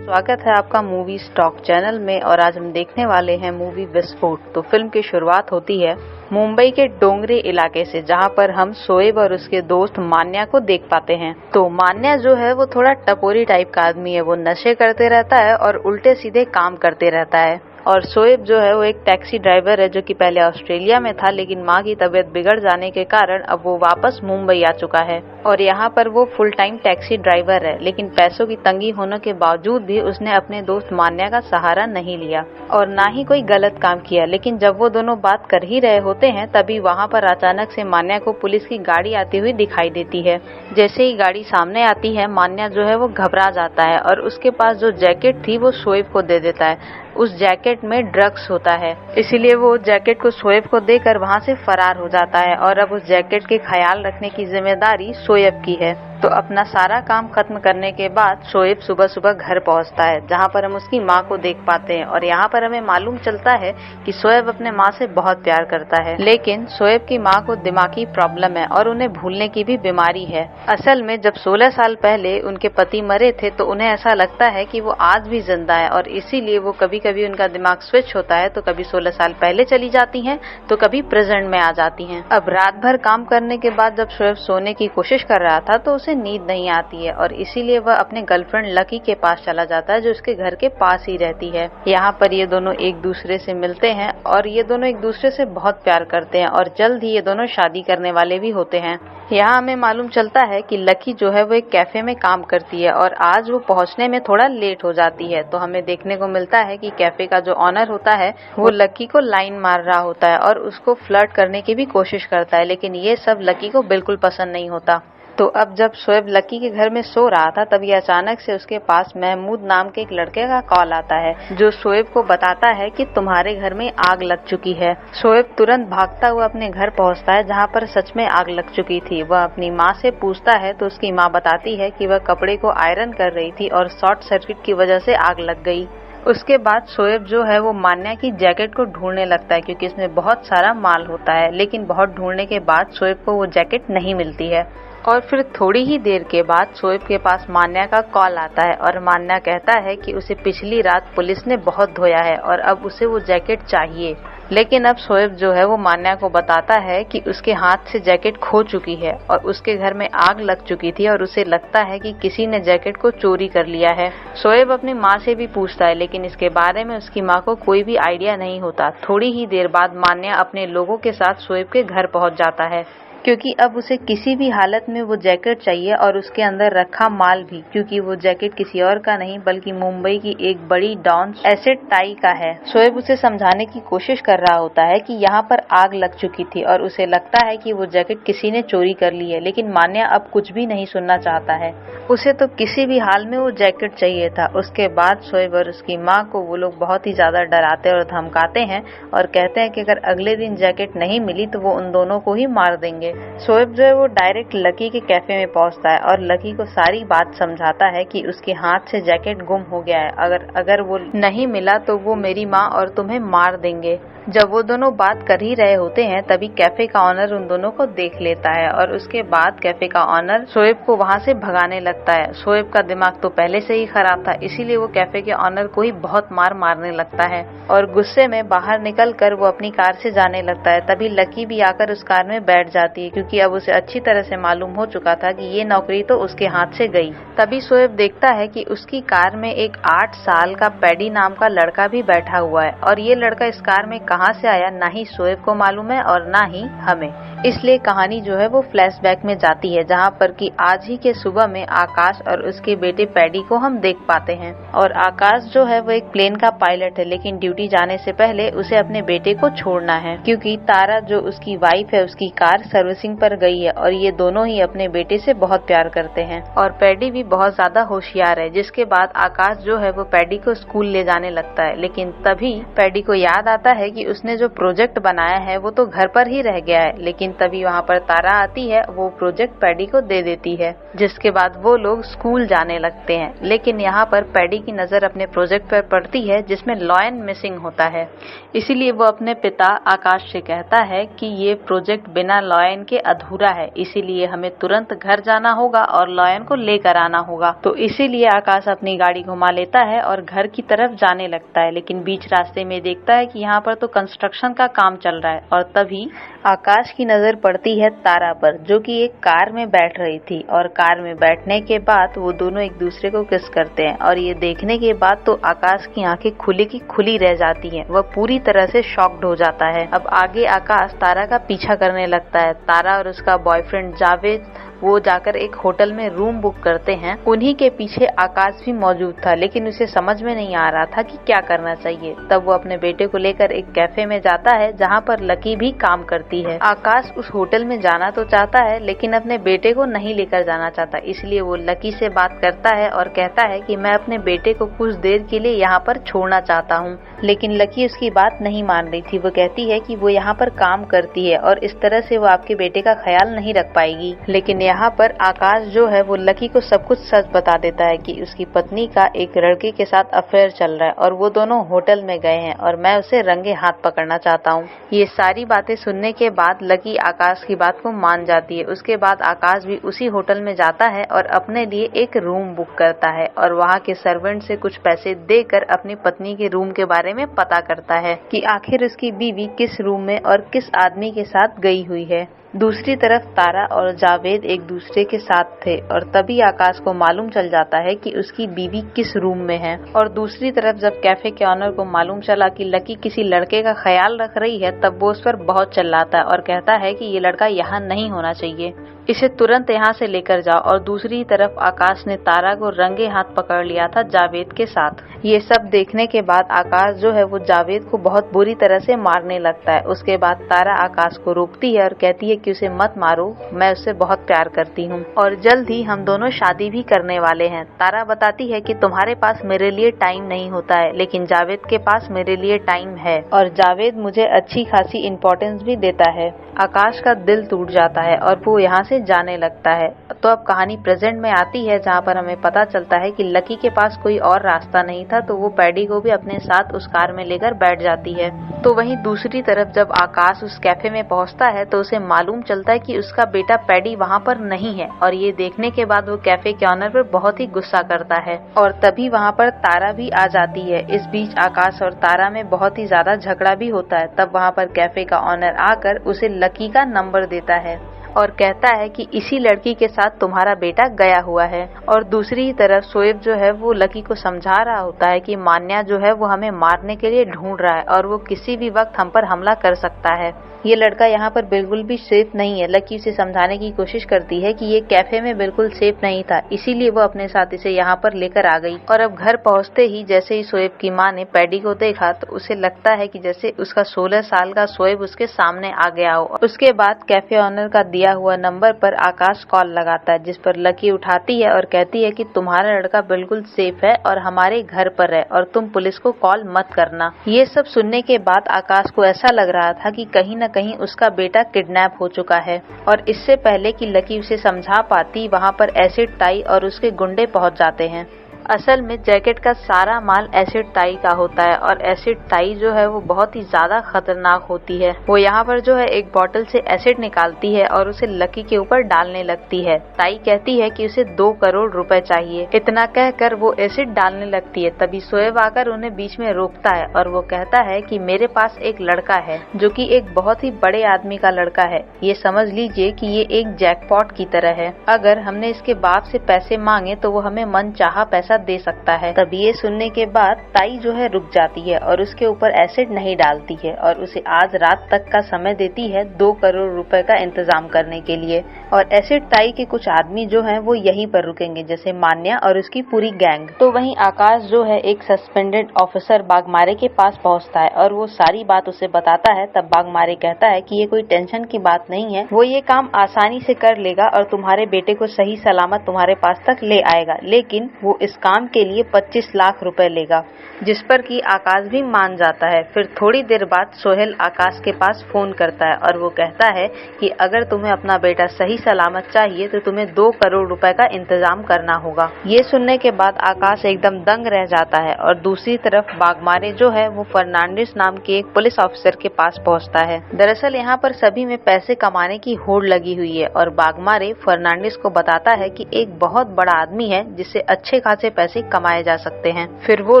स्वागत है आपका मूवी स्टॉक चैनल में। और आज हम देखने वाले हैं मूवी विस्फोट। तो फिल्म की शुरुआत होती है मुंबई के डोंगरी इलाके से, जहां पर हम शोएब और उसके दोस्त मान्या को देख पाते हैं। तो मान्या जो है वो थोड़ा टपोरी टाइप का आदमी है। वो नशे करते रहता है और उल्टे सीधे काम करते रहता है। और शोएब जो है वो एक टैक्सी ड्राइवर है, जो कि पहले ऑस्ट्रेलिया में था, लेकिन माँ की तबीयत बिगड़ जाने के कारण अब वो वापस मुंबई आ चुका है और यहाँ पर वो फुल टाइम टैक्सी ड्राइवर है। लेकिन पैसों की तंगी होने के बावजूद भी उसने अपने दोस्त मान्या का सहारा नहीं लिया और ना ही कोई गलत काम किया। लेकिन जब वो दोनों बात कर ही रहे होते हैं तभी वहाँ पर अचानक से मान्या को पुलिस की गाड़ी आती हुई दिखाई देती है। जैसे ही गाड़ी सामने आती है, मान्या जो है वो घबरा जाता है और उसके पास जो जैकेट थी वो शोएब को दे देता है। उस जैकेट में ड्रग्स होता है, इसीलिए वो जैकेट को शोएब को देकर वहाँ से फरार हो जाता है। और अब उस जैकेट के ख्याल रखने की जिम्मेदारी शोएब की है। तो अपना सारा काम खत्म करने के बाद शोएब सुबह सुबह घर पहुँचता है, जहाँ पर हम उसकी माँ को देख पाते हैं। और यहाँ पर हमें मालूम चलता है कि शोएब अपने माँ से बहुत प्यार करता है, लेकिन शोएब की माँ को दिमागी प्रॉब्लम है और उन्हें भूलने की भी बीमारी है। असल में जब 16 साल पहले उनके पति मरे थे तो उन्हें ऐसा लगता है कि वो आज भी जिंदा है और इसीलिए वो कभी कभी उनका दिमाग स्विच होता है। तो कभी 16 साल पहले चली जाती हैं तो कभी प्रेजेंट में आ जाती हैं। अब रात भर काम करने के बाद जब शोएब सोने की कोशिश कर रहा था तो उसे नींद नहीं आती है और इसीलिए वह अपने गर्लफ्रेंड लकी के पास चला जाता है, जो उसके घर के पास ही रहती है। यहाँ पर ये दोनों एक दूसरे से मिलते हैं और ये दोनों एक दूसरे से बहुत प्यार करते हैं और जल्द ही ये दोनों शादी करने वाले भी होते हैं। यहाँ हमें मालूम चलता है कि लकी जो है वो एक कैफे में काम करती है और आज वो पहुँचने में थोड़ा लेट हो जाती है। तो हमें देखने को मिलता है कि कैफे का जो ऑनर होता है वो लकी को लाइन मार रहा होता है और उसको फ्लर्ट करने की भी कोशिश करता है, लेकिन ये सब लकी को बिल्कुल पसंद नहीं होता। तो अब जब शोएब लकी के घर में सो रहा था तभी अचानक से उसके पास महमूद नाम के एक लड़के का कॉल आता है, जो शोएब को बताता है कि तुम्हारे घर में आग लग चुकी है। शोएब तुरंत भागता हुआ अपने घर पहुंचता है, जहां पर सच में आग लग चुकी थी। वह अपनी माँ से पूछता है तो उसकी माँ बताती है कि वह कपड़े को आयरन कर रही थी और शॉर्ट सर्किट की वजह से आग लग गई। उसके बाद शोएब जो है वो मान्या की जैकेट को ढूंढने लगता है, क्योंकि इसमें बहुत सारा माल होता है। लेकिन बहुत ढूंढने के बाद शोएब को वो जैकेट नहीं मिलती है और फिर थोड़ी ही देर के बाद शोएब के पास मान्या का कॉल आता है और मान्या कहता है कि उसे पिछली रात पुलिस ने बहुत धोया है और अब उसे वो जैकेट चाहिए। लेकिन अब शोएब जो है वो मान्या को बताता है कि उसके हाथ से जैकेट खो चुकी है और उसके घर में आग लग चुकी थी और उसे लगता है कि किसी ने जैकेट को चोरी कर लिया है। शोएब अपनी माँ से भी पूछता है, लेकिन इसके बारे में उसकी माँ को कोई भी आइडिया नहीं होता। थोड़ी ही देर बाद मान्या अपने लोगों के साथ शोएब के घर पहुँच जाता है, क्योंकि अब उसे किसी भी हालत में वो जैकेट चाहिए और उसके अंदर रखा माल भी, क्योंकि वो जैकेट किसी और का नहीं बल्कि मुंबई की एक बड़ी डॉन एसेट टाई का है। शोएब उसे समझाने की कोशिश कर रहा होता है कि यहाँ पर आग लग चुकी थी और उसे लगता है कि वो जैकेट किसी ने चोरी कर ली है, लेकिन मान्या अब कुछ भी नहीं सुनना चाहता है। उसे तो किसी भी हाल में वो जैकेट चाहिए था। उसके बाद शोएब और उसकी माँ को वो लोग बहुत ही ज्यादा डराते और धमकाते हैं और कहते हैं कि अगर अगले दिन जैकेट नहीं मिली तो वो उन दोनों को ही मार देंगे। शोएब जो है वो डायरेक्ट लकी के कैफे में पहुंचता है और लकी को सारी बात समझाता है कि उसके हाथ से जैकेट गुम हो गया है। अगर वो नहीं मिला तो वो मेरी माँ और तुम्हें मार देंगे। जब वो दोनों बात कर ही रहे होते हैं तभी कैफे का ऑनर उन दोनों को देख लेता है और उसके बाद कैफे का ऑनर शोएब को वहाँ से भगाने लगता है। शोएब का दिमाग तो पहले से ही खराब था, इसीलिए वो कैफे के ऑनर को ही बहुत मारने लगता है और गुस्से में बाहर निकल कर वो अपनी कार से जाने लगता है। तभी लकी भी आकर उस कार में बैठ जाती है, क्योंकि अब उसे अच्छी तरह से मालूम हो चुका था कि ये नौकरी तो उसके हाथ से गई। तभी शोएब देखता है कि उसकी कार में एक 8 साल का पैडी नाम का लड़का भी बैठा हुआ है और ये लड़का इस कार में कहाँ से आया ना ही शोएब को मालूम है और ना ही हमें। इसलिए कहानी जो है वो फ्लैशबैक में जाती है, जहाँ पर कि आज ही के सुबह में आकाश और उसके बेटे पैडी को हम देख पाते हैं। और आकाश जो है वो एक प्लेन का पायलट है, लेकिन ड्यूटी जाने से पहले उसे अपने बेटे को छोड़ना है, क्योंकि तारा जो उसकी वाइफ है उसकी कार सर्विसिंग पर गई है और ये दोनों ही अपने बेटे से बहुत प्यार करते हैं। और पैडी भी बहुत ज्यादा होशियार है। जिसके बाद आकाश जो है वो पैडी को स्कूल ले जाने लगता है, लेकिन तभी पैडी को याद आता है कि उसने जो प्रोजेक्ट बनाया है वो तो घर पर ही रह गया है। लेकिन तभी वहाँ पर तारा आती है, वो प्रोजेक्ट पैडी को दे देती है, जिसके बाद वो लोग स्कूल जाने लगते हैं। लेकिन यहाँ पर पैडी की नजर अपने प्रोजेक्ट पर पड़ती है जिसमें लॉयन मिसिंग होता है। इसीलिए वो अपने पिता आकाश से कहता है कि ये प्रोजेक्ट बिना लॉयन लॉयन के अधूरा है, इसीलिए हमें तुरंत घर जाना होगा और लॉयन को लेकर आना होगा। तो इसीलिए आकाश अपनी गाड़ी घुमा लेता है और घर की तरफ जाने लगता है, लेकिन बीच रास्ते में देखता है कि यहाँ पर तो कंस्ट्रक्शन का काम चल रहा है। और तभी आकाश की नजर पड़ती है तारा पर, जो कि एक कार में बैठ रही थी। और कार में बैठने के बाद वो दोनों एक दूसरे को किस करते हैं और ये देखने के बाद तो आकाश की आंखें खुली की खुली रह जाती हैं। वह पूरी तरह से शॉक्ड हो जाता है। अब आगे आकाश तारा का पीछा करने लगता है। तारा और उसका बॉयफ्रेंड जावेद वो जाकर एक होटल में रूम बुक करते हैं। उन्हीं के पीछे आकाश भी मौजूद था, लेकिन उसे समझ में नहीं आ रहा था कि क्या करना चाहिए। तब वो अपने बेटे को लेकर एक कैफे में जाता है, जहाँ पर लकी भी काम करती है। आकाश उस होटल में जाना तो चाहता है, लेकिन अपने बेटे को नहीं लेकर जाना चाहता, इसलिए वो लकी से बात करता है और कहता है कि मैं अपने बेटे को कुछ देर के लिए यहाँ पर छोड़ना चाहता हूँ। लेकिन लकी उसकी बात नहीं मान रही थी। वो कहती है कि वो यहाँ पर काम करती है और इस तरह से वो आपके बेटे का ख्याल नहीं रख पाएगी। लेकिन यहाँ पर आकाश जो है वो लकी को सब कुछ सच बता देता है कि उसकी पत्नी का एक लड़के के साथ अफेयर चल रहा है और वो दोनों होटल में गए हैं और मैं उसे रंगे हाथ पकड़ना चाहता हूँ। ये सारी बातें सुनने के बाद लकी आकाश की बात को मान जाती है। उसके बाद आकाश भी उसी होटल में जाता है और अपने लिए एक रूम बुक करता है और वहाँ के सर्वेंट से कुछ पैसे देकर अपनी पत्नी के रूम के बारे में पता करता है कि आखिर उसकी बीवी किस रूम में और किस आदमी के साथ गई हुई है। दूसरी तरफ तारा और जावेद एक दूसरे के साथ थे और तभी आकाश को मालूम चल जाता है कि उसकी बीवी किस रूम में है। और दूसरी तरफ जब कैफे के ऑनर को मालूम चला कि लकी किसी लड़के का ख्याल रख रही है, तब वो उस पर बहुत चिल्लाता है और कहता है कि ये लड़का यहाँ नहीं होना चाहिए, इसे तुरंत यहाँ से लेकर जाओ। और दूसरी तरफ आकाश ने तारा को रंगे हाथ पकड़ लिया था जावेद के साथ। ये सब देखने के बाद आकाश जो है वो जावेद को बहुत बुरी तरह से मारने लगता है। उसके बाद तारा आकाश को रोकती है और कहती है कि उसे मत मारो, मैं उससे बहुत प्यार करती हूँ और जल्द ही हम दोनों शादी भी करने वाले हैं। तारा बताती है कि तुम्हारे पास मेरे लिए टाइम नहीं होता है, लेकिन जावेद के पास मेरे लिए टाइम है और जावेद मुझे अच्छी खासी इम्पोर्टेंस भी देता है। आकाश का दिल टूट जाता है और वो यहाँ से जाने लगता है। तो अब कहानी प्रेजेंट में आती है, जहाँ पर हमें पता चलता है कि लकी के पास कोई और रास्ता नहीं था, तो वो पैडी को भी अपने साथ उस कार में लेकर बैठ जाती है। तो वहीं दूसरी तरफ जब आकाश उस कैफे में पहुंचता है तो उसे मालूम चलता है कि उसका बेटा पैडी वहां पर नहीं है और ये देखने के बाद वो कैफे के ऑनर पर बहुत ही गुस्सा करता है और तभी वहां पर तारा भी आ जाती है। इस बीच आकाश और तारा में बहुत ही ज्यादा झगड़ा भी होता है। तब वहां पर कैफे का ऑनर आकर उसे लकी का नंबर देता है और कहता है कि इसी लड़की के साथ तुम्हारा बेटा गया हुआ है। और दूसरी तरफ शोएब जो है वो लकी को समझा रहा होता है कि मान्या जो है वो हमें मारने के लिए ढूंढ रहा है और वो किसी भी वक्त हम पर हमला कर सकता है। ये लड़का यहाँ पर बिल्कुल भी सेफ नहीं है। लकी उसे समझाने की कोशिश करती है कि ये कैफे में बिल्कुल सेफ नहीं था, इसीलिए वो अपने साथ इसे यहाँ पर लेकर आ गई। और अब घर पहुँचते ही जैसे ही शोएब की माँ ने पैडी को देखा तो उसे लगता है कि जैसे उसका 16 साल का शोएब उसके सामने आ गया हो। उसके बाद कैफे ऑनर का दिया हुआ नंबर पर आकाश कॉल लगाता है, जिस पर लकी उठाती है और कहती है कि तुम्हारा लड़का बिल्कुल सेफ है और हमारे घर पर है और तुम पुलिस को कॉल मत करना। ये सब सुनने के बाद आकाश को ऐसा लग रहा था कि कहीं न कहीं उसका बेटा किडनैप हो चुका है और इससे पहले कि लकी उसे समझा पाती वहाँ पर एसिड ताई और उसके गुंडे पहुँच जाते हैं। असल में जैकेट का सारा माल एसिड ताई का होता है और एसिड ताई जो है वो बहुत ही ज्यादा खतरनाक होती है। वो यहाँ पर जो है एक बोतल से एसिड निकालती है और उसे लकी के ऊपर डालने लगती है। ताई कहती है कि उसे 2 करोड़ रुपए चाहिए। इतना कहकर वो एसिड डालने लगती है। तभी शोएब आकर उन्हें बीच में रोकता है और वो कहता है कि मेरे पास एक लड़का है जो कि एक बहुत ही बड़े आदमी का लड़का है। ये समझ लीजिए कि ये एक जैकपॉट की तरह है। अगर हमने इसके बाप से पैसे मांगे तो वो हमें मनचाहा पैसा दे सकता है। तब ये सुनने के बाद ताई जो है रुक जाती है और उसके ऊपर एसिड नहीं डालती है और उसे आज रात तक का समय देती है 2 करोड़ रुपए का इंतजाम करने के लिए। और एसिड ताई के कुछ आदमी जो हैं वो यहीं पर रुकेंगे, जैसे मान्या और उसकी पूरी गैंग। तो वहीं आकाश जो है एक सस्पेंडेड ऑफिसर बागमारे के पास पहुंचता है और वो सारी बात उसे बताता है। तब बागमारे कहता है कि ये कोई टेंशन की बात नहीं है, वो ये काम आसानी से कर लेगा और तुम्हारे बेटे को सही सलामत तुम्हारे पास तक ले आएगा, लेकिन वो इस काम के लिए 25 लाख रुपए लेगा, जिस पर कि आकाश भी मान जाता है। फिर थोड़ी देर बाद सोहेल आकाश के पास फोन करता है और वो कहता है कि अगर तुम्हें अपना बेटा सही सलामत चाहिए तो तुम्हें 2 करोड़ रुपए का इंतजाम करना होगा। ये सुनने के बाद आकाश एकदम दंग रह जाता है और दूसरी तरफ बागमारे जो है वो फर्नांडिस नाम के एक पुलिस ऑफिसर के पास पहुंचता है। दरअसल यहाँ पर सभी में पैसे कमाने की होड़ लगी हुई है और बागमारे फर्नांडिस को बताता है कि एक बहुत बड़ा आदमी है जिससे अच्छे खासे पैसे कमाए जा सकते हैं। फिर वो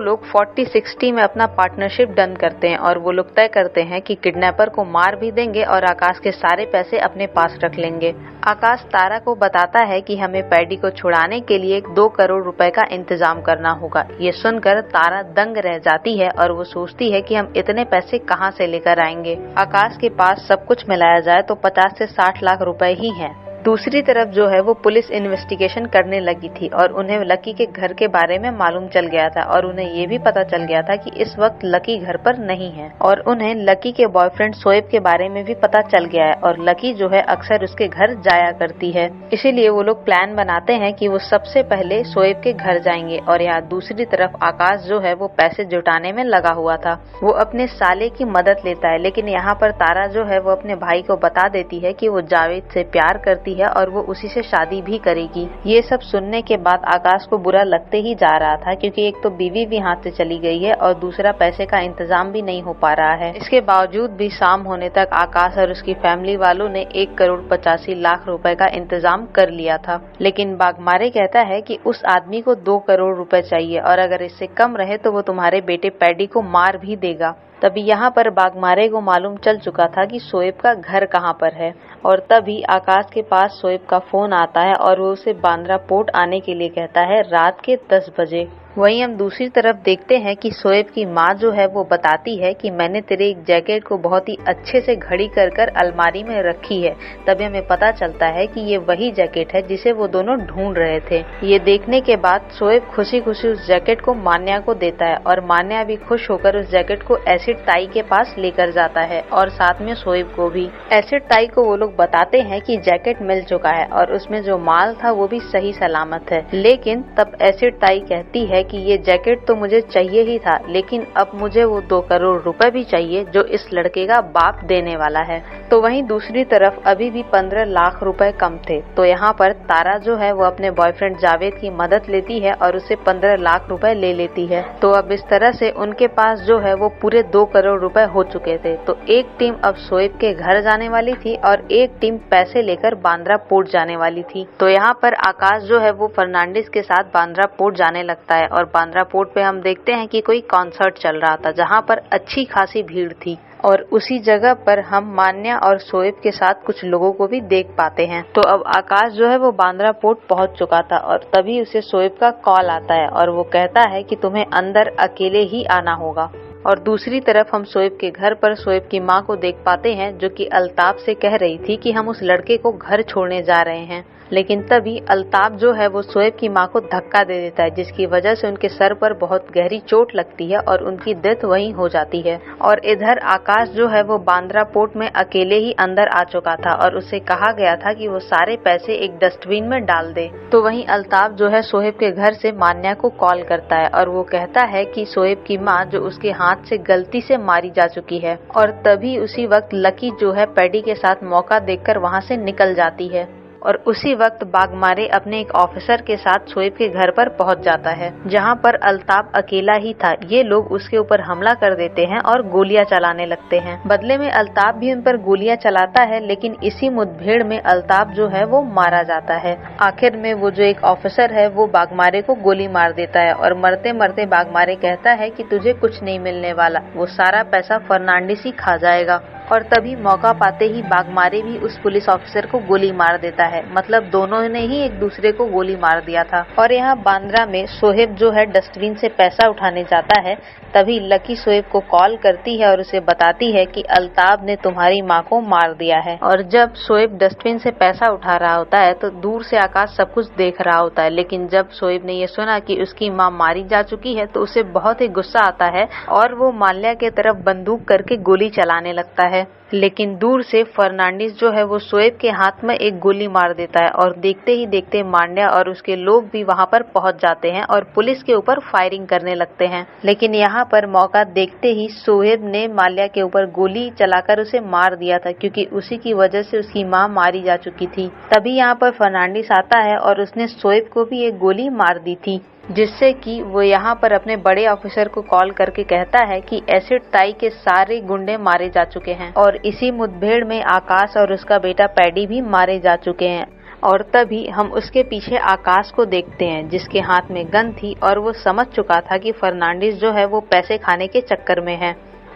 लोग 40-60 में अपना पार्टनरशिप डन करते हैं और वो लोग तय करते हैं कि किडनैपर को मार भी देंगे और आकाश के सारे पैसे अपने पास रख लेंगे। आकाश तारा को बताता है कि हमें पैडी को छुड़ाने के लिए 2 करोड़ रुपए का इंतजाम करना होगा। ये सुनकर तारा दंग रह जाती है और वो सोचती है कि हम इतने पैसे कहां से लेकर आएंगे। आकाश के पास सब कुछ मिलाया जाए तो 50 से 60 लाख रुपए ही हैं। दूसरी तरफ जो है वो पुलिस इन्वेस्टिगेशन करने लगी थी और उन्हें लकी के घर के बारे में मालूम चल गया था और उन्हें ये भी पता चल गया था कि इस वक्त लकी घर पर नहीं है और उन्हें लकी के बॉयफ्रेंड शोएब के बारे में भी पता चल गया है और लकी जो है अक्सर उसके घर जाया करती है। इसीलिए वो लोग प्लान बनाते हैं कि वो सबसे पहले शोएब के घर जाएंगे। और यहाँ दूसरी तरफ आकाश जो है वो पैसे जुटाने में लगा हुआ था। वो अपने साले की मदद लेता है, लेकिन यहाँ पर तारा जो है वो अपने भाई को बता देती है कि वो जावेद से प्यार करती है और वो उसी से शादी भी करेगी। ये सब सुनने के बाद आकाश को बुरा लगते ही जा रहा था, क्योंकि एक तो बीवी भी हाथ से चली गई है और दूसरा पैसे का इंतजाम भी नहीं हो पा रहा है। इसके बावजूद भी शाम होने तक आकाश और उसकी फैमिली वालों ने 1 करोड़ 85 लाख रुपए का इंतजाम कर लिया था। लेकिन बागमारे कहता है कि उस आदमी को 2 करोड़ रुपए चाहिए और अगर इससे कम रहे तो वो तुम्हारे बेटे पैडी को मार भी देगा। तभी यहाँ पर बागमारे को मालूम चल चुका था कि शोएब का घर कहाँ पर है और तभी आकाश के पास शोएब का फोन आता है और वो उसे बांद्रा पोर्ट आने के लिए कहता है रात के 10 बजे। वहीं हम दूसरी तरफ देखते हैं कि शोएब की माँ जो है वो बताती है कि मैंने तेरे एक जैकेट को बहुत ही अच्छे से घड़ी कर कर अलमारी में रखी है। तभी हमें पता चलता है कि ये वही जैकेट है जिसे वो दोनों ढूंढ रहे थे। ये देखने के बाद शोएब खुशी खुशी उस जैकेट को मान्या को देता है और मान्या भी खुश होकर उस जैकेट को एसिड ताई के पास लेकर जाता है और साथ में शोएब को भी। एसिड ताई को वो लोग बताते हैं कि जैकेट मिल चुका है और उसमें जो माल था वो भी सही सलामत है। लेकिन तब एसिड ताई कहती है कि ये जैकेट तो मुझे चाहिए ही था, लेकिन अब मुझे वो 2 करोड़ रुपए भी चाहिए जो इस लड़के का बाप देने वाला है। तो वहीं दूसरी तरफ अभी भी 15 लाख रुपए कम थे। तो यहाँ पर तारा जो है वो अपने बॉयफ्रेंड जावेद की मदद लेती है और उसे 15 लाख रुपए ले लेती है। तो अब इस तरह से उनके पास जो है वो पूरे 2 करोड़ रुपए हो चुके थे। तो एक टीम अब शोएब के घर जाने वाली थी और एक टीम पैसे लेकर बांद्रा पोर्ट जाने वाली थी। तो यहाँ पर आकाश जो है वो फर्नांडिस के साथ बांद्रा पोर्ट जाने लगता है और बांद्रा पोर्ट पे हम देखते हैं कि कोई कॉन्सर्ट चल रहा था जहाँ पर अच्छी खासी भीड़ थी और उसी जगह पर हम मान्या और शोएब के साथ कुछ लोगों को भी देख पाते हैं। तो अब आकाश जो है वो बांद्रा पोर्ट पहुंच चुका था और तभी उसे शोएब का कॉल आता है और वो कहता है कि तुम्हें अंदर अकेले ही आना होगा। और दूसरी तरफ हम शोएब के घर पर शोएब की माँ को देख पाते हैं जो कि अल्ताफ से कह रही थी कि हम उस लड़के को घर छोड़ने जा रहे हैं। लेकिन तभी अल्ताफ जो है वो शोएब की माँ को धक्का दे देता है, जिसकी वजह से उनके सर पर बहुत गहरी चोट लगती है और उनकी डेथ वहीं हो जाती है। और इधर आकाश जो है वो बांद्रा पोर्ट में अकेले ही अंदर आ चुका था और उसे कहा गया था कि वो सारे पैसे एक डस्टबिन में डाल दे। तो वहीं अल्ताफ जो है शोएब के घर से मान्या को कॉल करता है और वो कहता है कि शोएब की माँ जो उसके हाथ से गलती से मारी जा चुकी है। और तभी उसी वक्त लकी जो है पैडी के साथ मौका देखकर वहाँ से निकल जाती है और उसी वक्त बागमारे अपने एक ऑफिसर के साथ शोएब के घर पर पहुंच जाता है, जहां पर अल्ताफ अकेला ही था। ये लोग उसके ऊपर हमला कर देते हैं और गोलियां चलाने लगते हैं। बदले में अल्ताफ भी उन पर गोलियां चलाता है, लेकिन इसी मुठभेड़ में अल्ताफ जो है वो मारा जाता है। आखिर में वो जो एक ऑफिसर है वो बागमारे को गोली मार देता है और मरते मरते बागमारे कहता है कि तुझे कुछ नहीं मिलने वाला, वो सारा पैसा फर्नांडिस ही खा जाएगा। और तभी मौका पाते ही बागमारे भी उस पुलिस ऑफिसर को गोली मार देता है। मतलब दोनों ने ही एक दूसरे को गोली मार दिया था। और यहाँ बांद्रा में शोएब जो है डस्टबिन से पैसा उठाने जाता है, तभी लकी शोएब को कॉल करती है और उसे बताती है कि अल्ताफ ने तुम्हारी माँ को मार दिया है। और जब शोएब डस्टबिन से पैसा उठा रहा होता है तो दूर से आकाश सब कुछ देख रहा होता है, लेकिन जब शोएब ने ये सुना कि उसकी माँ मारी जा चुकी है तो उसे बहुत ही गुस्सा आता है और वो माल्या के तरफ बंदूक करके गोली चलाने लगता है। है, लेकिन दूर से फर्नांडिस जो है वो शोएब के हाथ में एक गोली मार देता है और देखते ही देखते मान्या और उसके लोग भी वहां पर पहुंच जाते हैं और पुलिस के ऊपर फायरिंग करने लगते हैं। लेकिन यहाँ पर मौका देखते ही शोएब ने माल्या के ऊपर गोली चलाकर उसे मार दिया था, क्योंकि उसी की वजह से उसकी माँ मारी जा चुकी थी। तभी यहाँ पर फर्नांडिस आता है और उसने शोएब को भी एक गोली मार दी थी, जिससे कि वो यहाँ पर अपने बड़े ऑफिसर को कॉल करके कहता है कि एसिड ताई के सारे गुंडे मारे जा चुके हैं और इसी मुठभेड़ में आकाश और उसका बेटा पैडी भी मारे जा चुके हैं। और तभी हम उसके पीछे आकाश को देखते हैं, जिसके हाथ में गन थी और वो समझ चुका था कि फर्नांडिस जो है वो पैसे खाने के चक्कर में है।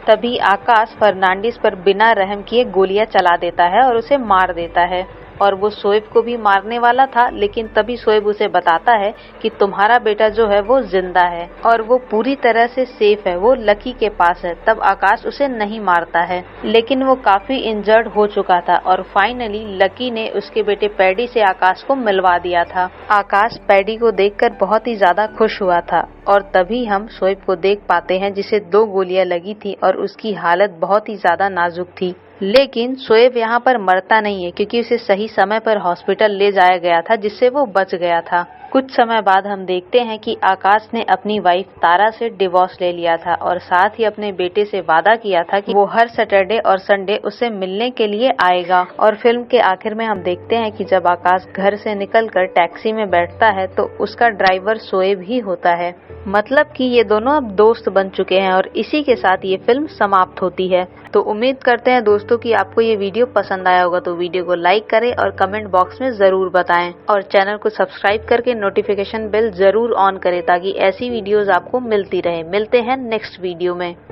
तभी आकाश फर्नांडिस पर बिना रहम किए गोलियां चला देता है और उसे मार देता है और वो शोएब को भी मारने वाला था, लेकिन तभी शोएब उसे बताता है कि तुम्हारा बेटा जो है वो जिंदा है और वो पूरी तरह से सेफ है, वो लकी के पास है। तब आकाश उसे नहीं मारता है, लेकिन वो काफी इंजर्ड हो चुका था और फाइनली लकी ने उसके बेटे पैडी से आकाश को मिलवा दिया था। आकाश पैडी को देखकर बहुत ही ज्यादा खुश हुआ था और तभी हम शोएब को देख पाते हैं, जिसे 2 गोलियां लगी थी और उसकी हालत बहुत ही ज्यादा नाजुक थी। लेकिन शोएब यहाँ पर मरता नहीं है, क्योंकि उसे सही समय पर हॉस्पिटल ले जाया गया था, जिससे वो बच गया था। कुछ समय बाद हम देखते हैं कि आकाश ने अपनी वाइफ तारा से डिवोर्स ले लिया था और साथ ही अपने बेटे से वादा किया था कि वो हर सैटरडे और संडे उससे मिलने के लिए आएगा। और फिल्म के आखिर में हम देखते हैं कि जब आकाश घर से निकलकर टैक्सी में बैठता है तो उसका ड्राइवर शोएब ही होता है। मतलब कि ये दोनों अब दोस्त बन चुके हैं और इसी के साथ ये फिल्म समाप्त होती है। तो उम्मीद करते हैं दोस्तों कि आपको ये वीडियो पसंद आया होगा, तो वीडियो को लाइक करें और कमेंट बॉक्स में जरूर बताएं और चैनल को सब्सक्राइब करके नोटिफिकेशन बेल जरूर ऑन करें ताकि ऐसी वीडियोस आपको मिलती रहे। मिलते हैं नेक्स्ट वीडियो में।